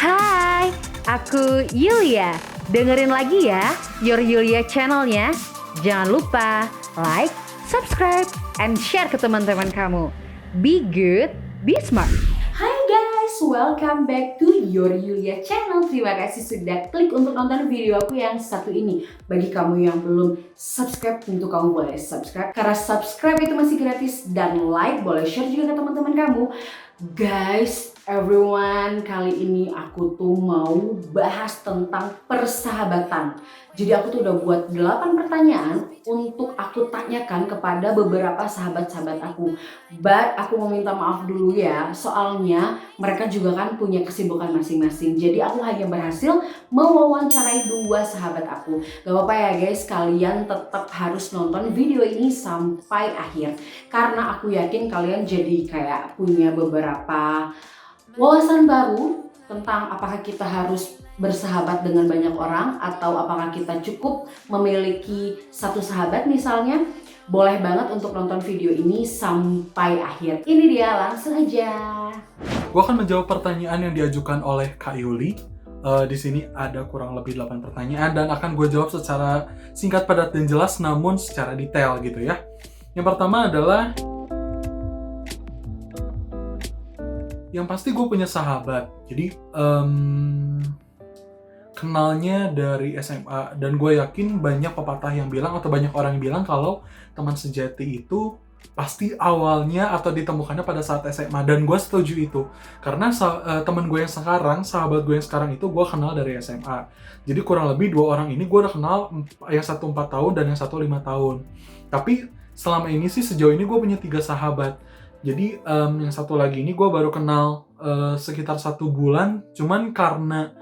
Hai, aku Yulia. Dengerin lagi ya Your Yulia channelnya. Jangan lupa like, subscribe, and share ke teman-teman kamu. Be good, be smart. Hai guys, welcome back to Your Yulia channel. Terima kasih sudah klik untuk nonton video aku yang satu ini. Bagi kamu yang belum subscribe, tentu kamu boleh subscribe. Karena subscribe itu masih gratis, dan like boleh share juga ke teman-teman kamu. Guys, everyone, kali ini aku tuh mau bahas tentang persahabatan. Jadi aku tuh udah buat 8 pertanyaan untuk aku tanyakan kepada beberapa sahabat-sahabat aku. But aku mau minta maaf dulu ya, soalnya mereka juga kan punya kesibukan masing-masing. Jadi aku hanya berhasil mewawancarai 2 sahabat aku. Gak apa-apa ya guys, kalian tetap harus nonton video ini sampai akhir. Karena aku yakin kalian jadi kayak punya beberapa wawasan baru tentang apakah kita harus bersahabat dengan banyak orang atau apakah kita cukup memiliki satu sahabat misalnya. Boleh banget untuk nonton video ini sampai akhir. Ini dia, langsung aja. Gue akan menjawab pertanyaan yang diajukan oleh Kak Yuli. Di sini ada kurang lebih 8 pertanyaan dan akan gue jawab secara singkat, padat, dan jelas, namun secara detail gitu ya. Yang pertama adalah, yang pasti gue punya sahabat. Jadi kenalnya dari SMA, dan gue yakin banyak pepatah yang bilang atau banyak orang yang bilang kalau teman sejati itu pasti awalnya atau ditemukannya pada saat SMA, dan gue setuju itu karena teman gue yang sekarang, sahabat gue yang sekarang itu gue kenal dari SMA. Jadi kurang lebih 2 orang ini gue udah kenal, yang satu 4 tahun dan yang satu 5 tahun. Tapi selama ini sih sejauh ini gue punya 3 sahabat. Jadi yang satu lagi ini gue baru kenal sekitar 1 bulan, cuman karena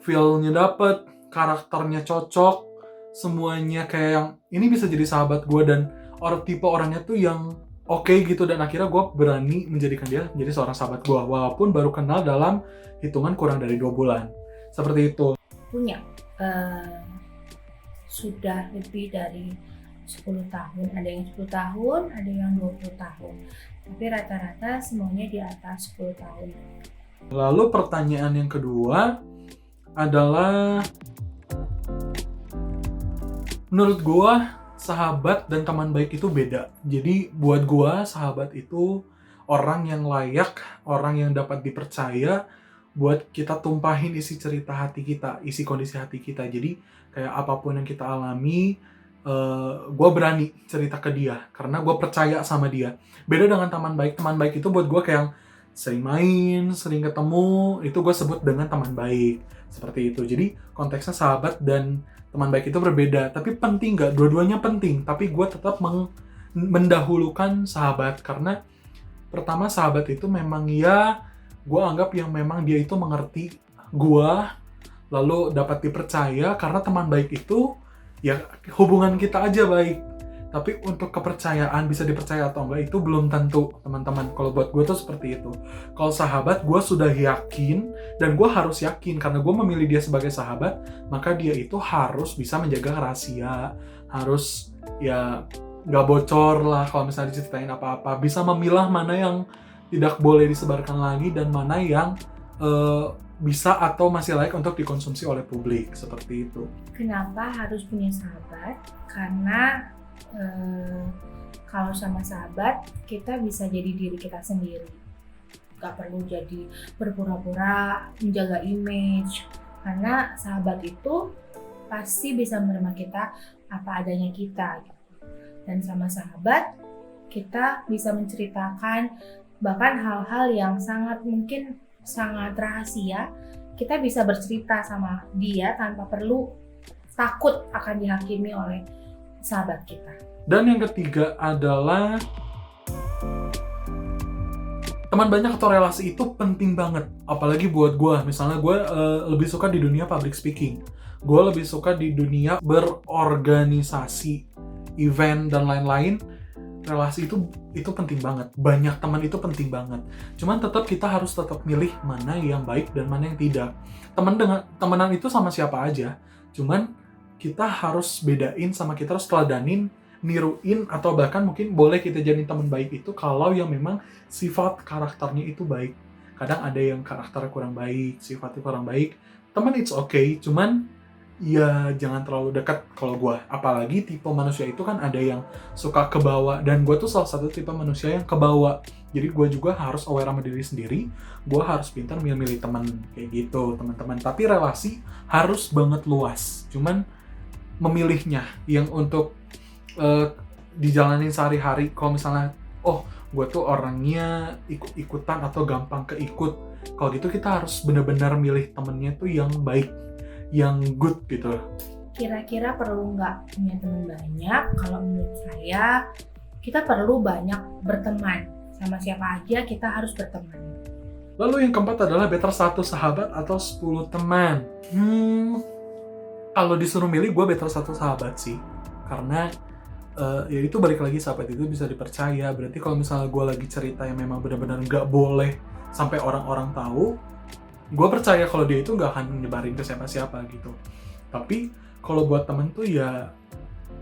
feel-nya dapet, karakternya cocok, semuanya kayak yang ini bisa jadi sahabat gue, dan tipe orangnya tuh yang oke gitu, dan akhirnya gue berani menjadikan dia menjadi seorang sahabat gue walaupun baru kenal dalam hitungan kurang dari 2 bulan. Seperti itu. Punya sudah lebih dari 10 tahun, ada yang 10 tahun, ada yang 20 tahun, tapi rata-rata semuanya di atas 10 tahun. Lalu pertanyaan yang kedua adalah, menurut gue sahabat dan teman baik itu beda. Jadi buat gue sahabat itu orang yang layak, orang yang dapat dipercaya buat kita tumpahin isi cerita hati kita, isi kondisi hati kita. Jadi kayak apapun yang kita alami, gue berani cerita ke dia karena gue percaya sama dia. Beda dengan teman baik itu buat gue kayak sering main, sering ketemu, itu gue sebut dengan teman baik. Seperti itu. Jadi konteksnya sahabat dan teman baik itu berbeda. Tapi penting nggak? Dua-duanya penting. Tapi gue tetap mendahulukan sahabat. Karena pertama, sahabat itu memang ya, gue anggap yang memang dia itu mengerti gue, lalu dapat dipercaya. Karena teman baik itu ya hubungan kita aja baik. Tapi untuk kepercayaan, bisa dipercaya atau enggak, itu belum tentu, teman-teman. Kalau buat gue tuh seperti itu. Kalau sahabat, gue sudah yakin, dan gue harus yakin, karena gue memilih dia sebagai sahabat, maka dia itu harus bisa menjaga rahasia, harus ya nggak bocor lah kalau misalnya diceritain apa-apa, bisa memilah mana yang tidak boleh disebarkan lagi, dan mana yang bisa atau masih layak untuk dikonsumsi oleh publik, seperti itu. Kenapa harus punya sahabat? Karena kalau sama sahabat kita bisa jadi diri kita sendiri, gak perlu jadi berpura-pura menjaga image, karena sahabat itu pasti bisa menerima kita apa adanya kita gitu. Dan sama sahabat kita bisa menceritakan bahkan hal-hal yang mungkin sangat rahasia, kita bisa bercerita sama dia tanpa perlu takut akan dihakimi oleh sahabat kita. Dan yang ketiga adalah, teman banyak atau relasi itu penting banget. Apalagi buat gue, misalnya gue lebih suka di dunia public speaking, gue lebih suka di dunia berorganisasi, event, dan lain-lain. Relasi itu penting banget. Banyak teman itu penting banget. Cuman kita harus tetap milih mana yang baik dan mana yang tidak. Temenan itu sama siapa aja, cuman kita harus bedain, sama kita harus teladanin, niruin, atau bahkan mungkin boleh kita jadi teman baik itu kalau yang memang sifat karakternya itu baik. Kadang ada yang karakternya kurang baik, sifatnya kurang baik. Teman it's okay, cuman ya jangan terlalu dekat kalau gue. Apalagi tipe manusia itu kan ada yang suka kebawa, dan gue tuh salah satu tipe manusia yang kebawa. Jadi gue juga harus aware sama diri sendiri, gue harus pintar milih-milih teman kayak gitu, teman-teman. Tapi relasi harus banget luas. Cuman memilihnya yang untuk dijalanin sehari-hari. Kalau misalnya, oh gue tuh orangnya ikut-ikutan atau gampang keikut, kalau gitu kita harus benar-benar milih temennya tuh yang baik, yang good gitu. Kira-kira perlu nggak punya teman banyak? Kalau menurut saya, kita perlu banyak berteman. Sama siapa aja kita harus berteman. Lalu yang keempat adalah better 1 sahabat atau 10 teman. Kalau disuruh milih, gue better 1 sahabat sih. Karena ya itu balik lagi, sahabat itu bisa dipercaya. Berarti kalau misalnya gue lagi cerita yang memang benar-benar nggak boleh sampai orang-orang tahu, gue percaya kalau dia itu nggak akan nyebarin ke siapa-siapa gitu. Tapi kalau buat temen tuh ya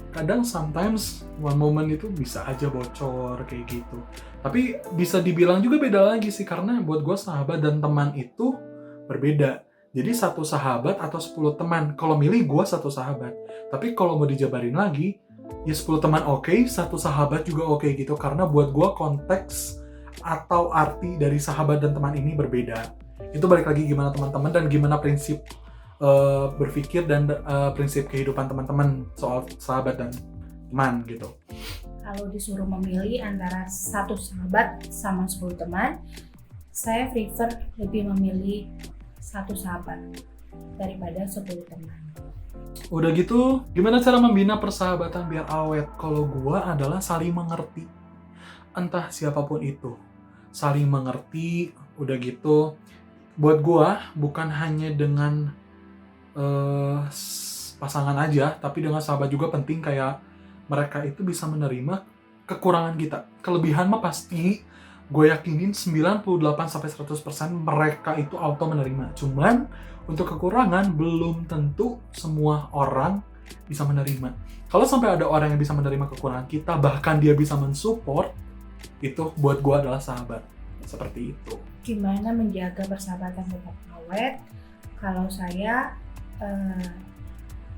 kadang sometimes one moment itu bisa aja bocor kayak gitu. Tapi bisa dibilang juga beda lagi sih, karena buat gue sahabat dan teman itu berbeda. Jadi 1 sahabat atau 10 teman, kalau milih gue 1 sahabat. Tapi kalau mau dijabarin lagi, ya 10 teman oke, 1 sahabat juga oke gitu. Karena buat gue konteks atau arti dari sahabat dan teman ini berbeda. Itu balik lagi gimana teman-teman dan gimana prinsip berpikir dan prinsip kehidupan teman-teman soal sahabat dan teman gitu. Kalau disuruh memilih antara 1 sahabat sama 10 teman, saya prefer lebih memilih 1 sahabat daripada 10 teman. Udah gitu, gimana cara membina persahabatan biar awet? Kalau gua adalah saling mengerti. Entah siapapun itu. Saling mengerti, udah gitu. Buat gua, bukan hanya dengan pasangan aja, tapi dengan sahabat juga penting. Kayak mereka itu bisa menerima kekurangan kita. Kelebihan mah pasti gue yakinin 98-100% mereka itu auto menerima. Cuman untuk kekurangan belum tentu semua orang bisa menerima. Kalau sampai ada orang yang bisa menerima kekurangan kita, bahkan dia bisa mensupport, itu buat gue adalah sahabat. Seperti itu. Gimana menjaga persahabatan tetap awet? Kalau saya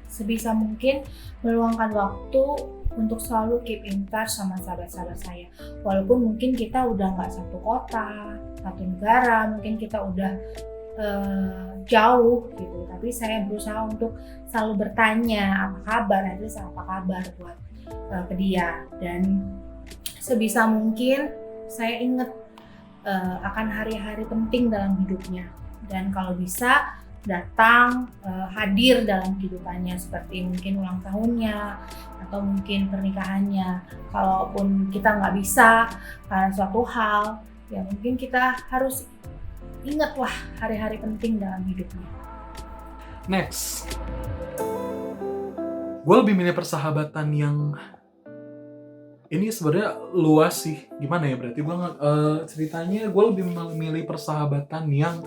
sebisa mungkin meluangkan waktu untuk selalu keep in touch sama sahabat-sahabat saya. Walaupun mungkin kita udah nggak satu kota, satu negara, mungkin kita udah jauh gitu. Tapi saya berusaha untuk selalu bertanya apa kabar, apa kabar buat ke dia. Dan sebisa mungkin saya ingat akan hari-hari penting dalam hidupnya. Dan kalau bisa datang, hadir dalam kehidupannya, seperti mungkin ulang tahunnya atau mungkin pernikahannya. Kalaupun kita nggak bisa karena suatu hal, ya mungkin kita harus ingatlah hari-hari penting dalam hidupnya. Next, gue lebih milih persahabatan yang ini sebenarnya luas sih. Gimana ya, berarti gue ceritanya gue lebih memilih persahabatan yang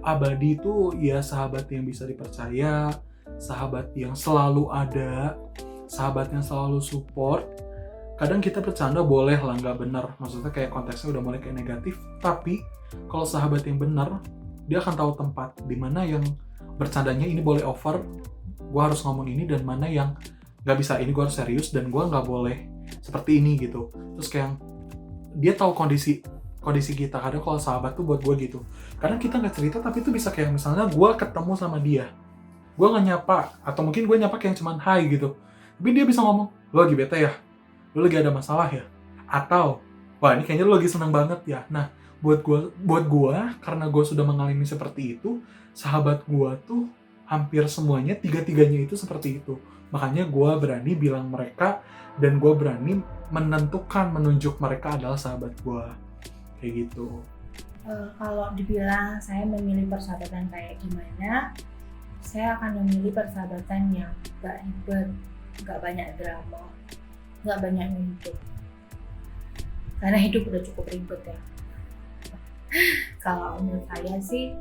abadi. Itu ya sahabat yang bisa dipercaya, sahabat yang selalu ada, sahabat yang selalu support. Kadang kita bercanda boleh lah, nggak benar, maksudnya kayak konteksnya udah mulai kayak negatif. Tapi kalau sahabat yang benar, dia akan tahu tempat di mana yang bercandanya ini boleh over, gue harus ngomong ini, dan mana yang nggak bisa, ini gue harus serius dan gue nggak boleh seperti ini gitu. Terus kayak dia tahu kondisi kita. Kadang kalau sahabat tuh buat gue gitu, kadang kita nggak cerita tapi itu bisa kayak misalnya gue ketemu sama dia, gue nggak nyapa, atau mungkin gue nyapa kayak cuman hai gitu, tapi dia bisa ngomong, lo lagi bete ya, lo lagi ada masalah ya, atau wah ini kayaknya lo lagi seneng banget ya. Nah buat gue karena gue sudah mengalami seperti itu, sahabat gue tuh hampir semuanya, 3-tiganya itu seperti itu. Makanya gue berani bilang mereka, dan gue berani menunjuk mereka adalah sahabat gue. Kayak gitu. Kalau dibilang saya memilih persahabatan kayak gimana, saya akan memilih persahabatan yang gak ribet, gak banyak drama, gak banyak nuntut. Karena hidup udah cukup ribet ya. Kalau menurut saya sih,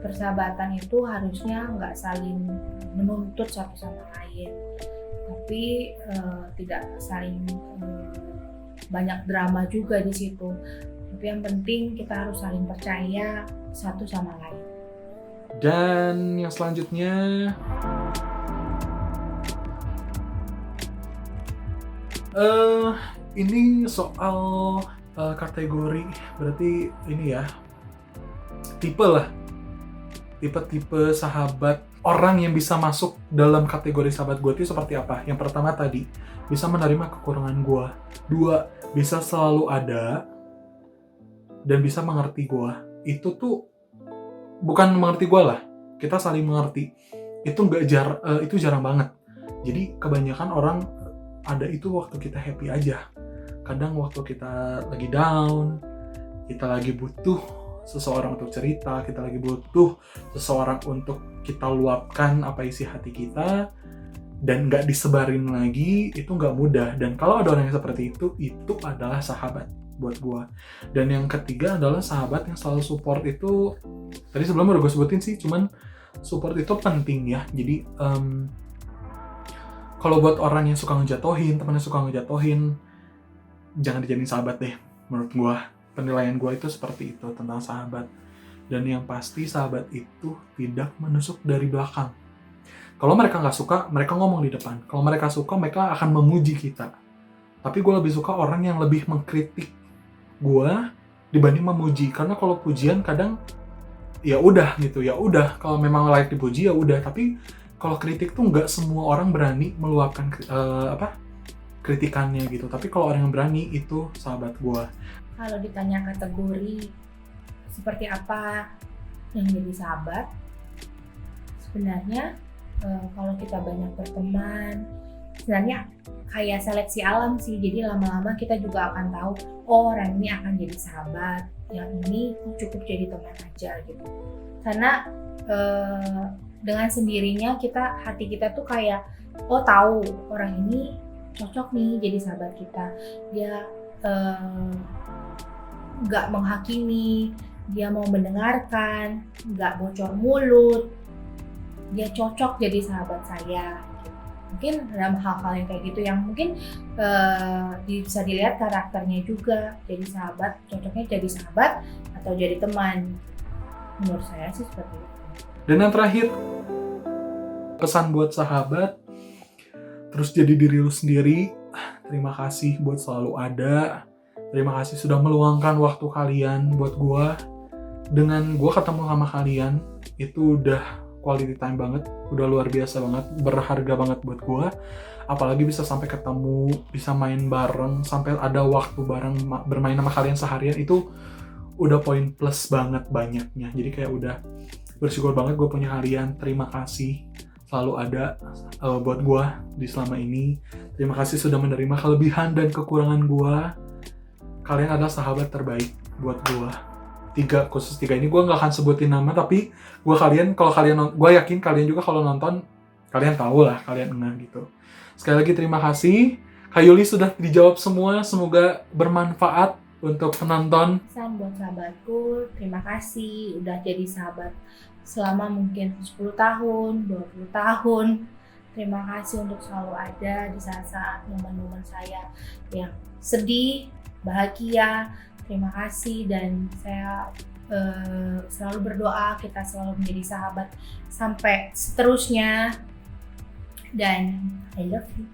persahabatan itu harusnya nggak saling menuntut satu sama lain, tapi tidak saling banyak drama juga di situ. Tapi yang penting kita harus saling percaya satu sama lain. Dan yang selanjutnya, ini soal kategori, berarti ini ya, tipe lah. Tipe-tipe sahabat, orang yang bisa masuk dalam kategori sahabat gue itu seperti apa? Yang pertama tadi, bisa menerima kekurangan gue. 2, bisa selalu ada dan bisa mengerti gue. Itu tuh bukan mengerti gue lah, kita saling mengerti. Itu itu jarang banget. Jadi kebanyakan orang ada itu waktu kita happy aja. Kadang waktu kita lagi down, kita lagi butuh seseorang untuk cerita, kita lagi butuh seseorang untuk kita luapkan apa isi hati kita, dan nggak disebarin lagi, itu nggak mudah. Dan kalau ada orang yang seperti itu adalah sahabat buat gue. Dan yang ketiga adalah sahabat yang selalu support. Itu tadi sebelumnya udah gue sebutin sih, cuman support itu penting ya. Jadi kalau buat orang yang suka ngejatohin, teman yang suka ngejatohin, jangan dijadiin sahabat deh. Menurut gue, penilaian gue itu seperti itu tentang sahabat. Dan yang pasti sahabat itu tidak menusuk dari belakang. Kalau mereka nggak suka, mereka ngomong di depan. Kalau mereka suka, mereka akan memuji kita. Tapi gue lebih suka orang yang lebih mengkritik gue dibanding memuji. Karena kalau pujian kadang ya udah gitu, ya udah. Kalau memang layak dipuji ya udah. Tapi kalau kritik tuh nggak semua orang berani meluapkan kritikannya gitu. Tapi kalau orang yang berani, itu sahabat gue. Kalau ditanya kategori seperti apa yang jadi sahabat, sebenarnya kalau kita banyak berteman, sebenarnya kayak seleksi alam sih. Jadi lama-lama kita juga akan tahu, oh orang ini akan jadi sahabat, yang ini cukup jadi teman aja gitu. Karena dengan sendirinya hati kita tuh kayak, oh tahu orang ini cocok nih jadi sahabat kita. Dia nggak menghakimi, dia mau mendengarkan, nggak bocor mulut, dia cocok jadi sahabat saya. Mungkin dalam hal-hal yang kayak gitu yang mungkin bisa dilihat karakternya juga. Jadi sahabat, cocoknya jadi sahabat atau jadi teman. Menurut saya sih seperti itu. Dan yang terakhir, pesan buat sahabat, terus jadi diri lu sendiri. Terima kasih buat selalu ada. Terima kasih sudah meluangkan waktu kalian buat gue. Dengan gue ketemu sama kalian, itu udah quality time banget, udah luar biasa banget, berharga banget buat gue. Apalagi bisa sampai ketemu, bisa main bareng, sampai ada waktu bareng bermain sama kalian seharian, itu udah poin plus banget banyaknya. Jadi kayak udah bersyukur banget gue punya kalian. Terima kasih selalu ada buat gue di selama ini. Terima kasih sudah menerima kelebihan dan kekurangan gue. Kalian adalah sahabat terbaik buat gue. Khusus tiga ini gue nggak akan sebutin nama, tapi gue yakin kalian juga kalau nonton, kalian tahu lah, kalian enggak gitu. Sekali lagi terima kasih. Kak Yuli sudah dijawab semua, semoga bermanfaat untuk penonton. Pesan buat sahabatku, terima kasih udah jadi sahabat selama mungkin 10 tahun, 20 tahun. Terima kasih untuk selalu ada di saat-saat momen-momen saya yang sedih, bahagia. Terima kasih, dan saya selalu berdoa kita selalu menjadi sahabat sampai seterusnya, dan I love you.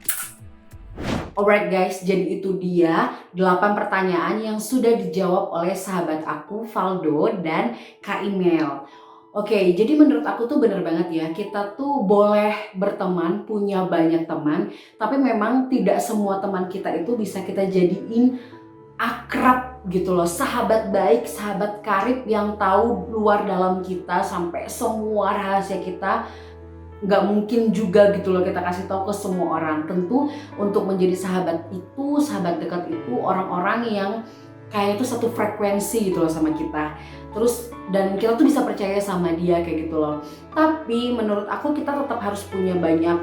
Alright guys, jadi itu dia 8 pertanyaan yang sudah dijawab oleh sahabat aku, Valdo dan Kak Imel. Oke, jadi menurut aku tuh bener banget ya, kita tuh boleh berteman, punya banyak teman, tapi memang tidak semua teman kita itu bisa kita jadiin akrab gitu loh, sahabat baik, sahabat karib yang tahu luar dalam kita sampai semua rahasia kita. Nggak mungkin juga gitu loh kita kasih tahu ke semua orang. Tentu untuk menjadi sahabat itu, sahabat dekat itu orang-orang yang kayak itu satu frekuensi gitu loh sama kita. Terus dan kita tuh bisa percaya sama dia kayak gitu loh. Tapi menurut aku kita tetap harus punya banyak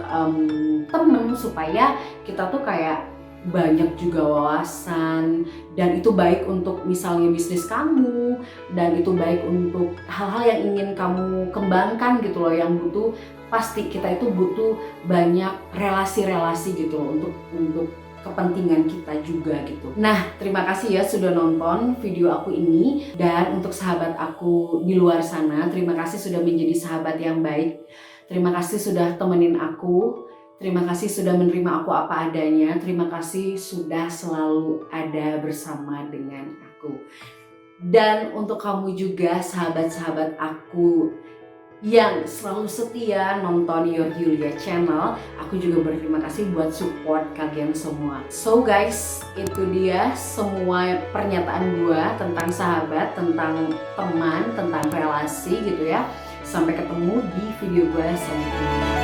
temen supaya kita tuh kayak banyak juga wawasan, dan itu baik untuk misalnya bisnis kamu, dan itu baik untuk hal-hal yang ingin kamu kembangkan gitu loh, yang pasti kita itu butuh banyak relasi-relasi gitu loh untuk kepentingan kita juga gitu. Nah, terima kasih ya sudah nonton video aku ini. Dan untuk sahabat aku di luar sana, terima kasih sudah menjadi sahabat yang baik. Terima kasih sudah temenin aku. Terima kasih sudah menerima aku apa adanya. Terima kasih sudah selalu ada bersama dengan aku. Dan untuk kamu juga sahabat-sahabat aku yang selalu setia nonton Your Yulia channel, aku juga berterima kasih buat support kalian semua. So guys, itu dia semua pernyataan gua tentang sahabat, tentang teman, tentang relasi gitu ya. Sampai ketemu di video gua selanjutnya.